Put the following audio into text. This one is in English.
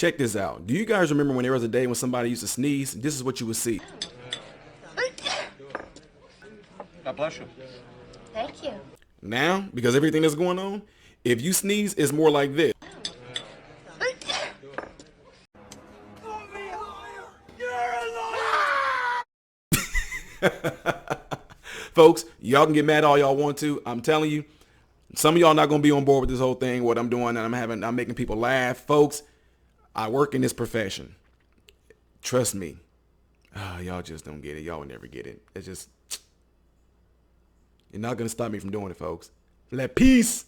Check this out. Do you guys remember when there was a day when somebody used to sneeze? This is what you would see. God bless you. Thank you. Now, because everything that's going on, if you sneeze, it's more like this. Folks, y'all can get mad all y'all want to. I'm telling you, some of y'all not gonna be on board with this whole thing, what I'm doing, and I'm making people laugh. Folks, I work in this profession. Trust me. Y'all just don't get it. Y'all will never get it. It's just, you're not gonna stop me from doing it, folks. Let peace.